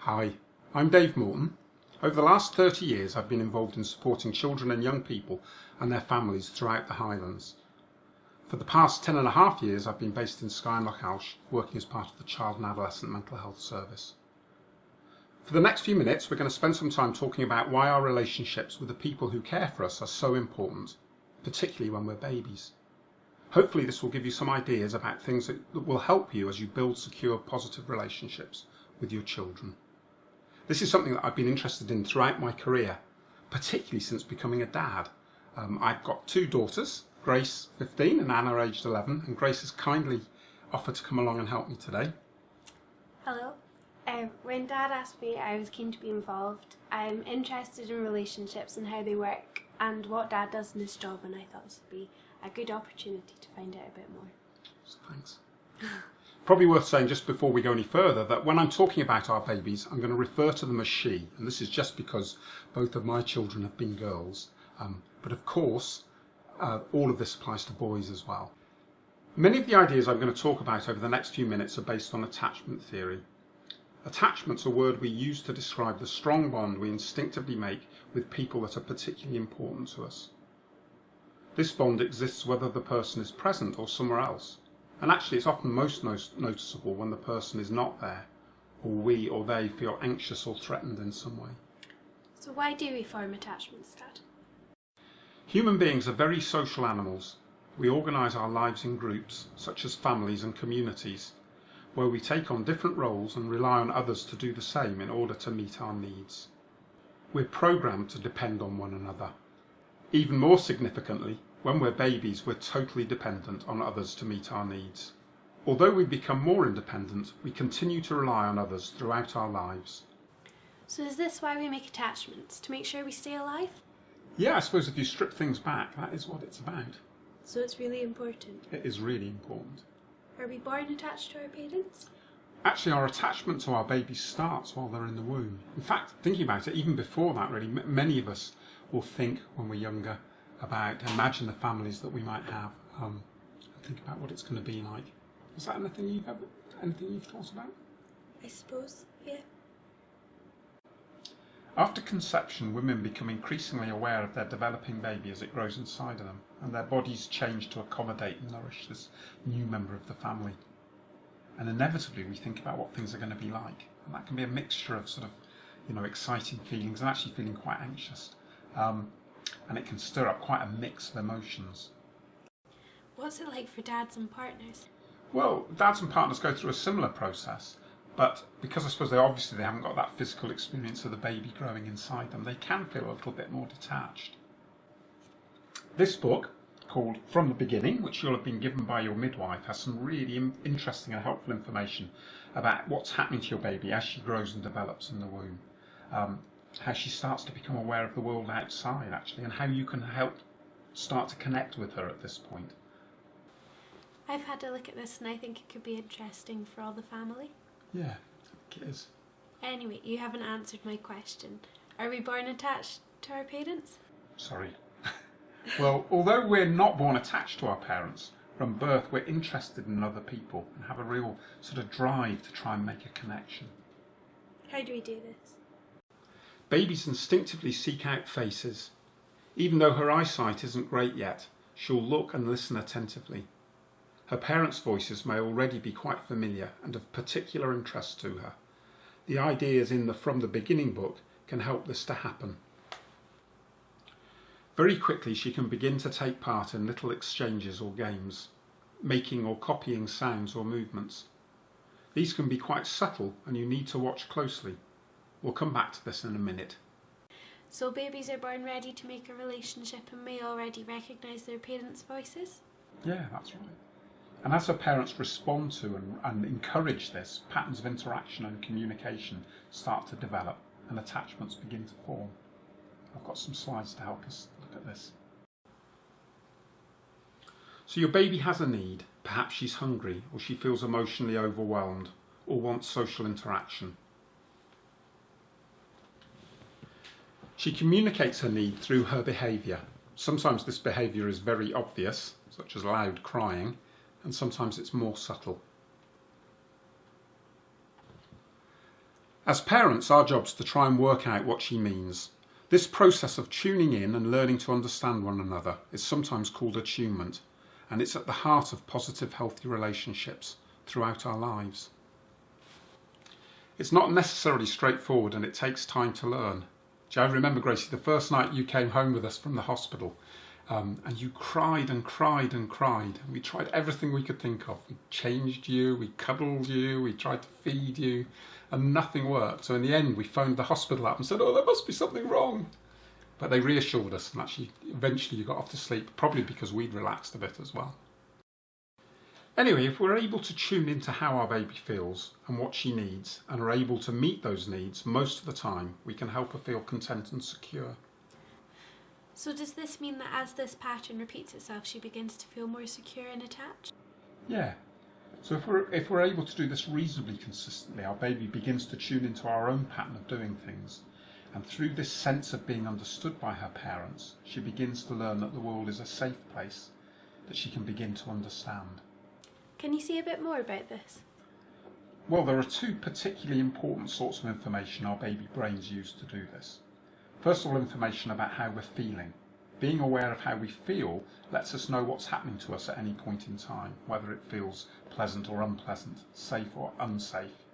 Hi, I'm Dave Morton. Over the last 30 years I've been involved in supporting children and young people and their families throughout the Highlands. For the past 10.5 years I've been based in Skye and Lochhalsh, working as part of the Child and Adolescent Mental Health Service. For the next few minutes we're going to spend some time talking about why our relationships with the people who care for us are so important, particularly when we're babies. Hopefully this will give you some ideas about things that will help you as you build secure, positive relationships with your children. This is something that I've been interested in throughout my career, particularly since becoming a dad. I've got two daughters, Grace 15 and Anna aged 11, and Grace has kindly offered to come along and help me today. Hello. When Dad asked me, I was keen to be involved. I'm interested in relationships and how they work and what Dad does in his job, and I thought this would be a good opportunity to find out a bit more. Thanks. Probably worth saying just before we go any further that when I'm talking about our babies I'm going to refer to them as she, and this is just because both of my children have been girls, but of course all of this applies to boys as well. Many of the ideas I'm going to talk about over the next few minutes are based on attachment theory. Attachment's a word we use to describe the strong bond we instinctively make with people that are particularly important to us. This bond exists whether the person is present or somewhere else. And actually it's often most noticeable when the person is not there, or we or they feel anxious or threatened in some way. So why do we form attachments, Dad? Human beings are very social animals. We organise our lives in groups, such as families and communities, where we take on different roles and rely on others to do the same in order to meet our needs. We're programmed to depend on one another. Even more significantly, when we're babies, we're totally dependent on others to meet our needs. Although we become more independent, we continue to rely on others throughout our lives. So is this why we make attachments? To make sure we stay alive? Yeah, I suppose if you strip things back, that is what it's about. So it's really important. It is really important. Are we born attached to our parents? Actually, our attachment to our babies starts while they're in the womb. In fact, thinking about it, even before that really, many of us will think when we're younger about, imagine the families that we might have, and think about what it's going to be like. Is that anything you've thought about? I suppose, yeah. After conception, women become increasingly aware of their developing baby as it grows inside of them, and their bodies change to accommodate and nourish this new member of the family. And inevitably we think about what things are going to be like, and that can be a mixture of sort of, exciting feelings and actually feeling quite anxious. And it can stir up quite a mix of emotions. What's it like for dads and partners? Well, dads and partners go through a similar process, but because I suppose they haven't got that physical experience of the baby growing inside them, they can feel a little bit more detached. This book, called From the Beginning, which you'll have been given by your midwife, has some really interesting and helpful information about what's happening to your baby as she grows and develops in the womb. How she starts to become aware of the world outside, actually, and how you can help start to connect with her at this point. I've had a look at this and I think it could be interesting for all the family. Yeah, I think it is. Anyway, you haven't answered my question. Are we born attached to our parents? Sorry. Well, although we're not born attached to our parents, from birth we're interested in other people and have a real sort of drive to try and make a connection. How do we do this? Babies instinctively seek out faces. Even though her eyesight isn't great yet, she'll look and listen attentively. Her parents' voices may already be quite familiar and of particular interest to her. The ideas in the From the Beginning book can help this to happen. Very quickly she can begin to take part in little exchanges or games, making or copying sounds or movements. These can be quite subtle and you need to watch closely. We'll come back to this in a minute. So babies are born ready to make a relationship and may already recognise their parents' voices? Yeah, that's right. And as her parents respond to and encourage this, patterns of interaction and communication start to develop and attachments begin to form. I've got some slides to help us look at this. So your baby has a need. Perhaps she's hungry, or she feels emotionally overwhelmed, or wants social interaction. She communicates her need through her behaviour. Sometimes this behaviour is very obvious, such as loud crying, and sometimes it's more subtle. As parents, our job's to try and work out what she means. This process of tuning in and learning to understand one another is sometimes called attunement, and it's at the heart of positive, healthy relationships throughout our lives. It's not necessarily straightforward, and it takes time to learn. I remember, Gracie, the first night you came home with us from the hospital, and you cried and cried and cried. And we tried everything we could think of. We changed you, we cuddled you, we tried to feed you, and nothing worked. So in the end, we phoned the hospital up and said, "Oh, there must be something wrong." But they reassured us, and actually, eventually you got off to sleep, probably because we'd relaxed a bit as well. Anyway, if we're able to tune into how our baby feels and what she needs, and are able to meet those needs most of the time, we can help her feel content and secure. So does this mean that as this pattern repeats itself, she begins to feel more secure and attached? Yeah. So if we're able to do this reasonably consistently, our baby begins to tune into our own pattern of doing things. And through this sense of being understood by her parents, she begins to learn that the world is a safe place that she can begin to understand. Can you say a bit more about this? Well, there are two particularly important sorts of information our baby brains use to do this. First of all, information about how we're feeling. Being aware of how we feel lets us know what's happening to us at any point in time, whether it feels pleasant or unpleasant, safe or unsafe.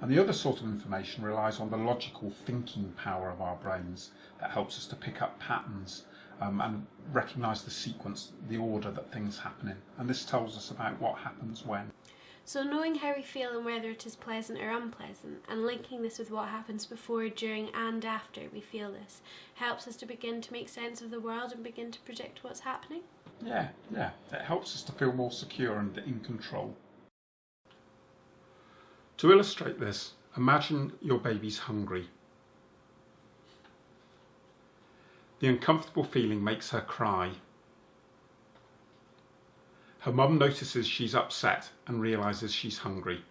And the other sort of information relies on the logical thinking power of our brains that helps us to pick up patterns and recognise the sequence, the order that things happen in. And this tells us about what happens when. So knowing how we feel and whether it is pleasant or unpleasant, and linking this with what happens before, during and after we feel this, helps us to begin to make sense of the world and begin to predict what's happening? Yeah. It helps us to feel more secure and in control. To illustrate this, imagine your baby's hungry. The uncomfortable feeling makes her cry. Her mum notices she's upset and realises she's hungry.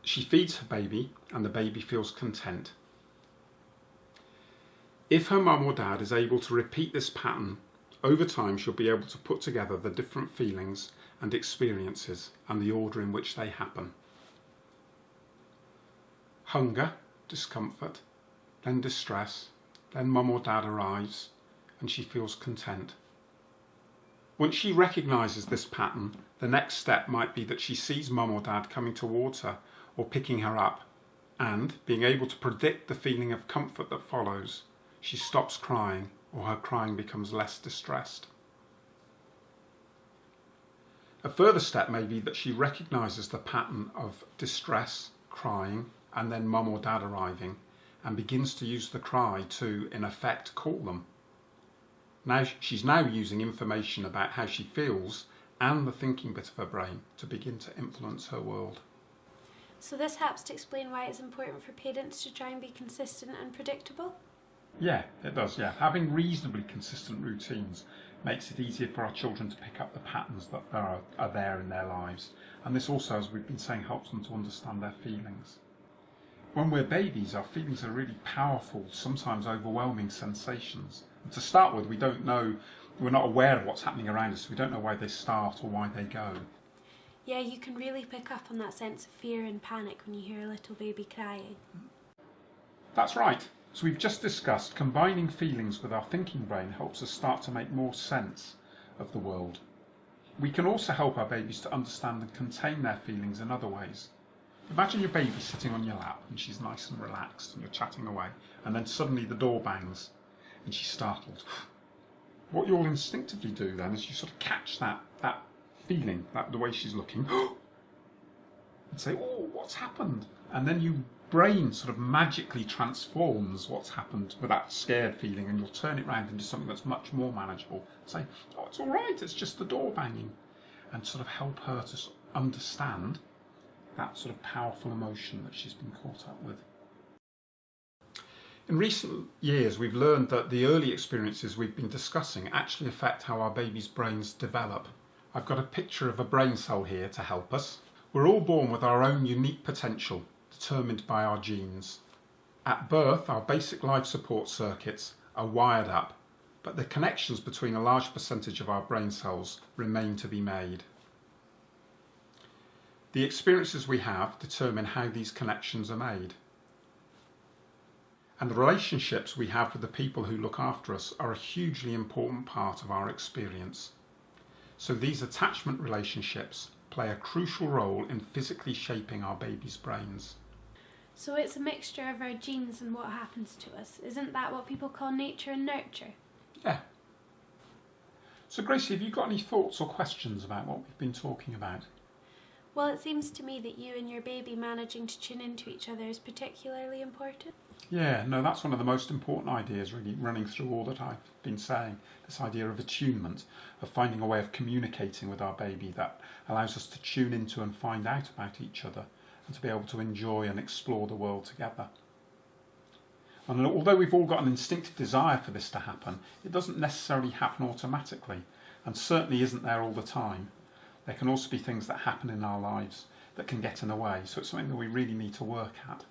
She feeds her baby and the baby feels content. If her mum or dad is able to repeat this pattern, over time she'll be able to put together the different feelings and experiences and the order in which they happen. Hunger, discomfort, then distress, then mum or dad arrives and she feels content. Once she recognises this pattern, the next step might be that she sees mum or dad coming towards her or picking her up, and, being able to predict the feeling of comfort that follows, she stops crying or her crying becomes less distressed. A further step may be that she recognises the pattern of distress, crying, and then mum or dad arriving, and begins to use the cry to, in effect, call them. She's now using information about how she feels and the thinking bit of her brain to begin to influence her world. So this helps to explain why it's important for parents to try and be consistent and predictable? Yeah, it does, yeah. Having reasonably consistent routines makes it easier for our children to pick up the patterns that are there in their lives. And this also, as we've been saying, helps them to understand their feelings. When we're babies, our feelings are really powerful, sometimes overwhelming sensations. And to start with, we don't know, we're not aware of what's happening around us. We don't know why they start or why they go. Yeah, you can really pick up on that sense of fear and panic when you hear a little baby crying. That's right. So we've just discussed combining feelings with our thinking brain helps us start to make more sense of the world. We can also help our babies to understand and contain their feelings in other ways. Imagine your baby sitting on your lap and she's nice and relaxed and you're chatting away, and then suddenly the door bangs and she's startled. What you'll instinctively do then is you sort of catch that feeling, the way she's looking, and say, "Oh, what's happened?" And then your brain sort of magically transforms what's happened with that scared feeling, and you'll turn it round into something that's much more manageable. Say, "Oh, it's all right, it's just the door banging," and sort of help her to sort of understand that sort of powerful emotion that she's been caught up with. In recent years, we've learned that the early experiences we've been discussing actually affect how our babies' brains develop. I've got a picture of a brain cell here to help us. We're all born with our own unique potential, determined by our genes. At birth, our basic life support circuits are wired up, but the connections between a large percentage of our brain cells remain to be made. The experiences we have determine how these connections are made. And the relationships we have with the people who look after us are a hugely important part of our experience. So these attachment relationships play a crucial role in physically shaping our baby's brains. So it's a mixture of our genes and what happens to us. Isn't that what people call nature and nurture? Yeah. So Gracie, have you got any thoughts or questions about what we've been talking about? Well, it seems to me that you and your baby managing to tune into each other is particularly important. Yeah, no, that's one of the most important ideas really running through all that I've been saying. This idea of attunement, of finding a way of communicating with our baby that allows us to tune into and find out about each other and to be able to enjoy and explore the world together. And although we've all got an instinctive desire for this to happen, it doesn't necessarily happen automatically and certainly isn't there all the time. There can also be things that happen in our lives that can get in the way, so it's something that we really need to work at.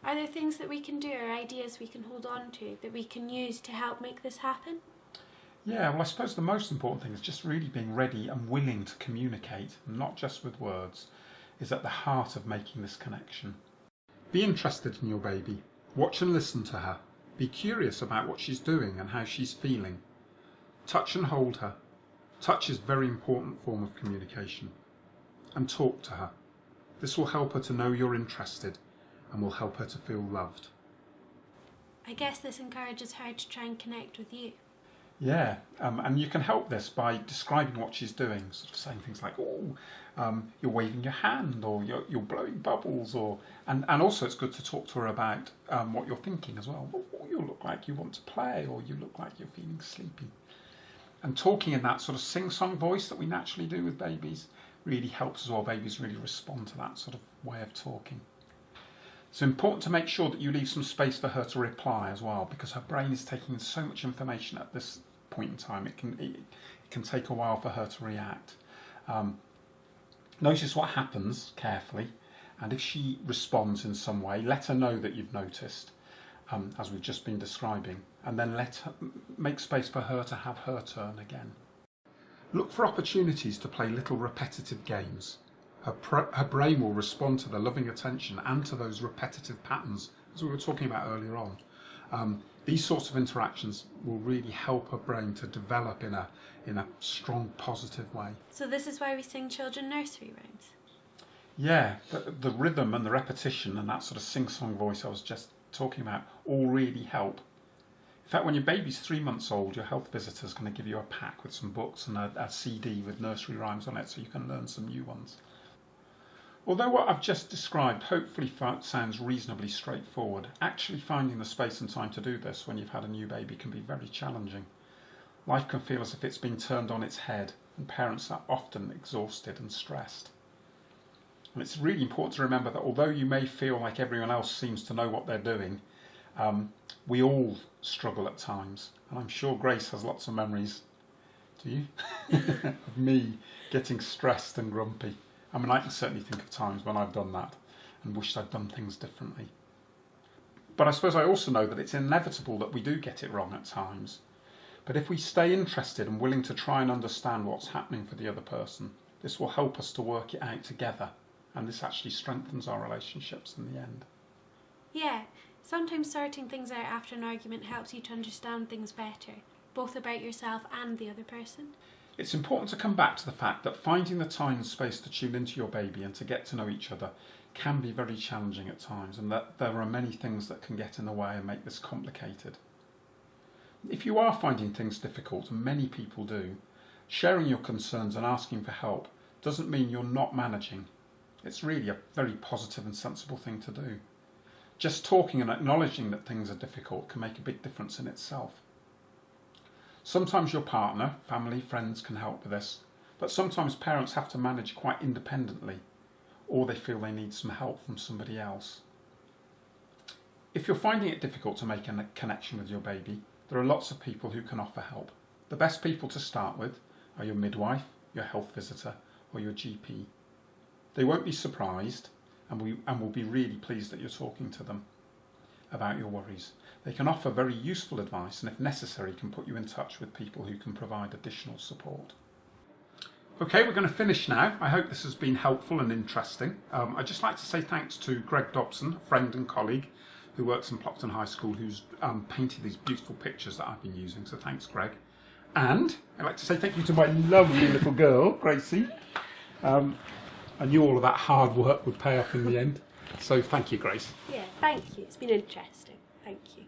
Are there things that we can do or ideas we can hold on to that we can use to help make this happen? Yeah, well, I suppose the most important thing is just really being ready and willing to communicate, and not just with words, is at the heart of making this connection. Be interested in your baby. Watch and listen to her. Be curious about what she's doing and how she's feeling. Touch and hold her. Touch is a very important form of communication. And talk to her. This will help her to know you're interested and will help her to feel loved. I guess this encourages her to try and connect with you. Yeah, and you can help this by describing what she's doing, sort of saying things like, you're waving your hand, or you're blowing bubbles, and also it's good to talk to her about what you're thinking as well. You look like you want to play, or you look like you're feeling sleepy. And talking in that sort of sing-song voice that we naturally do with babies really helps as well. Babies really respond to that sort of way of talking. It's important to make sure that you leave some space for her to reply as well, because her brain is taking in so much information at this point in time. It can take a while for her to react. Notice what happens carefully, and if she responds in some way, let her know that you've noticed, as we've just been describing, and then make space for her to have her turn again. Look for opportunities to play little repetitive games. Her brain will respond to the loving attention and to those repetitive patterns, as we were talking about earlier on. These sorts of interactions will really help her brain to develop in a strong, positive way. So this is why we sing children nursery rhymes? Yeah, the rhythm and the repetition and that sort of sing-song voice I was just talking about all really help. In fact, when your baby's 3 months old, your health visitor is going to give you a pack with some books and a CD with nursery rhymes on it, so you can learn some new ones. Although what I've just described hopefully sounds reasonably straightforward, actually finding the space and time to do this when you've had a new baby can be very challenging. Life can feel as if it's been turned on its head, and parents are often exhausted and stressed. And it's really important to remember that although you may feel like everyone else seems to know what they're doing, we all struggle at times. And I'm sure Grace has lots of memories, do you? of me getting stressed and grumpy. I mean, I can certainly think of times when I've done that and wished I'd done things differently. But I suppose I also know that it's inevitable that we do get it wrong at times. But if we stay interested and willing to try and understand what's happening for the other person, this will help us to work it out together. And this actually strengthens our relationships in the end. Yeah, sometimes sorting things out after an argument helps you to understand things better, both about yourself and the other person. It's important to come back to the fact that finding the time and space to tune into your baby and to get to know each other can be very challenging at times, and that there are many things that can get in the way and make this complicated. If you are finding things difficult, and many people do, sharing your concerns and asking for help doesn't mean you're not managing. It's really a very positive and sensible thing to do. Just talking and acknowledging that things are difficult can make a big difference in itself. Sometimes your partner, family, friends can help with this, but sometimes parents have to manage quite independently, or they feel they need some help from somebody else. If you're finding it difficult to make a connection with your baby, there are lots of people who can offer help. The best people to start with are your midwife, your health visitor, or your GP. They won't be surprised and will be really pleased that you're talking to them about your worries. They can offer very useful advice and if necessary can put you in touch with people who can provide additional support. Okay, we're going to finish now. I hope this has been helpful and interesting. I'd just like to say thanks to Greg Dobson, a friend and colleague who works in Plockton High School, who's painted these beautiful pictures that I've been using. So thanks, Greg. And I'd like to say thank you to my lovely little girl, Gracie. I knew all of that hard work would pay off in the end. So thank you, Grace. Yeah, thank you. It's been interesting. Thank you.